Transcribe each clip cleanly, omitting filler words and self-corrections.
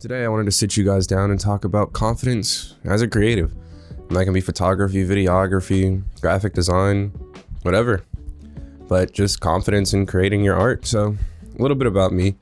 Today I wanted to sit you guys down and talk about confidence as a creative. And that can be photography, videography, graphic design, whatever. But just confidence in creating your art. So a little bit about me.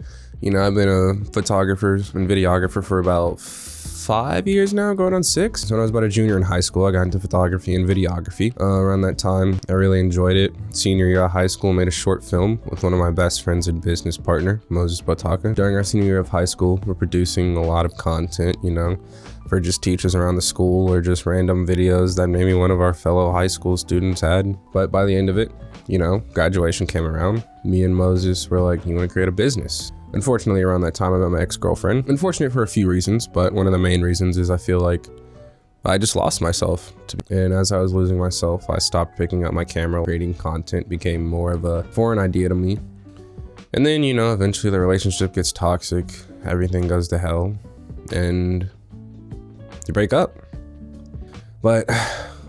I've been a photographer and videographer for about 5 years now, going on 6. So when I was about a junior in high school, I got into photography and videography. Around that time, I really enjoyed it. Senior year of high school, made a short film with one of my best friends and business partner, Moses Bataka. During our senior year of high school, we're producing a lot of content, for just teachers around the school or just random videos that maybe one of our fellow high school students had. But by the end of it, graduation came around. Me and Moses were like, you want to create a business? Unfortunately, around that time, I met my ex-girlfriend. Unfortunate for a few reasons, but one of the main reasons is I feel like I just lost myself. And as I was losing myself, I stopped picking up my camera. Creating content became more of a foreign idea to me. And then, eventually the relationship gets toxic, everything goes to hell, and you break up. But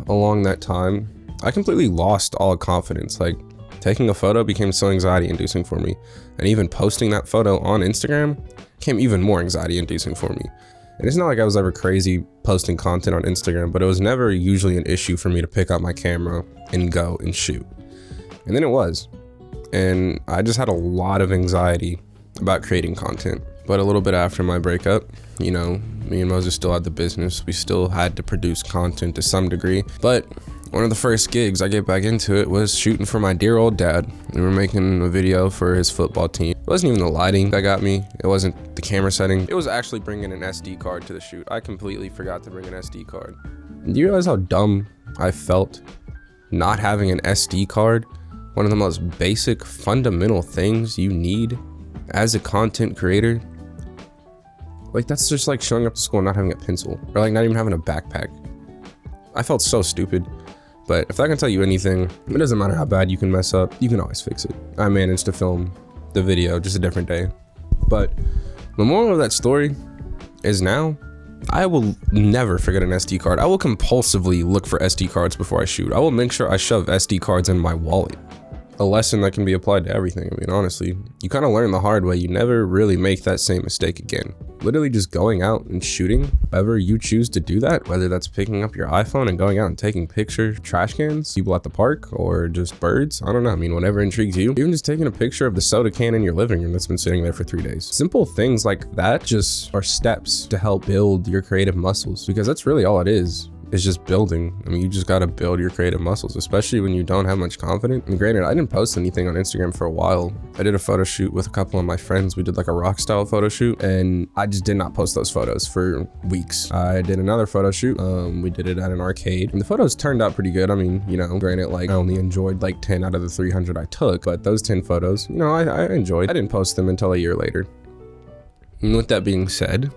along that time, I completely lost all confidence. Taking a photo became so anxiety inducing for me. And even posting that photo on Instagram became even more anxiety inducing for me. And it's not like I was ever crazy posting content on Instagram, but it was never usually an issue for me to pick up my camera and go and shoot. And then it was. And I just had a lot of anxiety about creating content. But a little bit after my breakup, me and Moses still had the business. We still had to produce content to some degree. But one of the first gigs I get back into it was shooting for my dear old dad. We were making a video for his football team. It wasn't even the lighting that got me. It wasn't the camera setting. It was actually bringing an SD card to the shoot. I completely forgot to bring an SD card. Do you realize how dumb I felt not having an SD card? One of the most basic, fundamental things you need as a content creator. That's just like showing up to school and not having a pencil, or not even having a backpack. I felt so stupid. But if I can tell you anything, it doesn't matter how bad you can mess up, you can always fix it. I managed to film the video, just a different day. But the moral of that story is now, I will never forget an SD card. I will compulsively look for SD cards before I shoot. I will make sure I shove SD cards in my wallet. A lesson that can be applied to everything. Honestly, you kind of learn the hard way. You never really make that same mistake again. Literally just going out and shooting, however you choose to do that, whether that's picking up your iPhone and going out and taking pictures, trash cans, people at the park, or just birds. I don't know. Whatever intrigues you. Even just taking a picture of the soda can in your living room that's been sitting there for 3 days. Simple things like that just are steps to help build your creative muscles, because that's really all it is. It's just building. You just gotta build your creative muscles, especially when you don't have much confidence. And granted, I didn't post anything on Instagram for a while. I did a photo shoot with a couple of my friends. We did a rock style photo shoot, and I just did not post those photos for weeks. I did another photo shoot. We did it at an arcade, and the photos turned out pretty good. Granted, I only enjoyed 10 out of the 300 I took, but those 10 photos, I enjoyed. I didn't post them until a year later. And with that being said,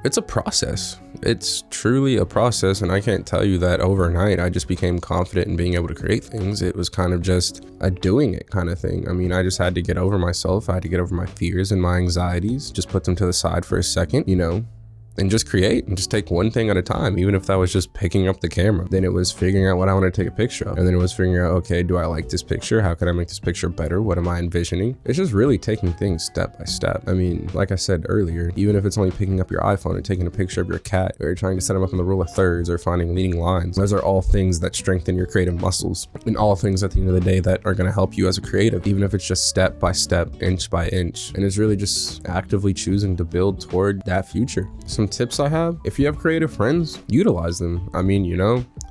it's a process. It's truly a process, and I can't tell you that overnight I just became confident in being able to create things. It was kind of just a doing it kind of thing. I just had to get over myself. I had to get over my fears and my anxieties, just put them to the side for a second, and just create and just take one thing at a time, even if that was just picking up the camera. Then it was figuring out what I want to take a picture of. And then it was figuring out, okay, do I like this picture? How can I make this picture better? What am I envisioning? It's just really taking things step by step. Like I said earlier, even if it's only picking up your iPhone and taking a picture of your cat, or trying to set them up in the rule of thirds, or finding leading lines, those are all things that strengthen your creative muscles, and all things at the end of the day that are going to help you as a creative, even if it's just step by step, inch by inch. And it's really just actively choosing to build toward that future. Some tips I have: if you have creative friends, utilize them.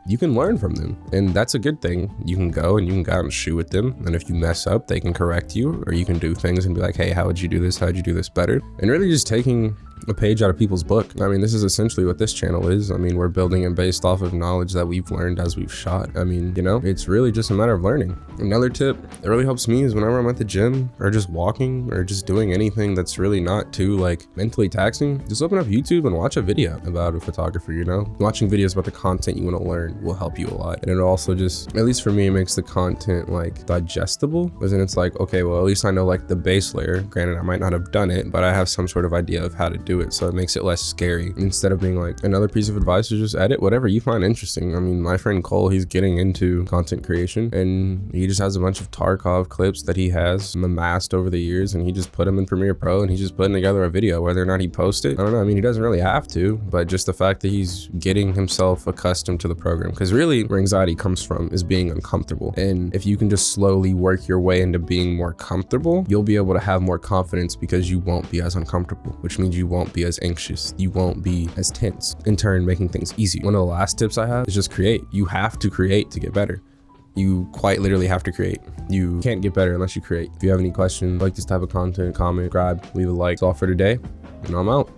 You can learn from them, and that's a good thing. You can go out and shoot with them, and if you mess up, they can correct you, or you can do things and be like, hey, how would you do this? How'd you do this better? And really just taking a page out of people's book. This is essentially what this channel is. We're building it based off of knowledge that we've learned as we've shot. It's really just a matter of learning. Another tip that really helps me is whenever I'm at the gym, or just walking, or just doing anything that's really not too mentally taxing, just open up YouTube and watch a video about a photographer. Watching videos about the content you want to learn will help you a lot. And it also just, at least for me, it makes the content digestible, as in it's okay, well, at least I know the base layer. Granted, I might not have done it, but I have some sort of idea of how to do do it, so it makes it less scary. Instead of being like, another piece of advice is just edit whatever you find interesting. I mean, my friend Cole, he's getting into content creation, and he just has a bunch of Tarkov clips that he has amassed over the years, and he just put them in Premiere Pro, and he's just putting together a video. Whether or not he posts it, I don't know. I mean, he doesn't really have to, but just the fact that he's getting himself accustomed to the program, because really where anxiety comes from is being uncomfortable. And if you can just slowly work your way into being more comfortable, you'll be able to have more confidence, because you won't be as uncomfortable, which means you won't be as anxious, you won't be as tense, in turn making things easy. One of the last tips I have is just create. You have to create to get better. You quite literally have to create. You can't get better unless you create. If you have any questions, like this type of content, comment, subscribe, leave a like. That's all for today, and I'm out.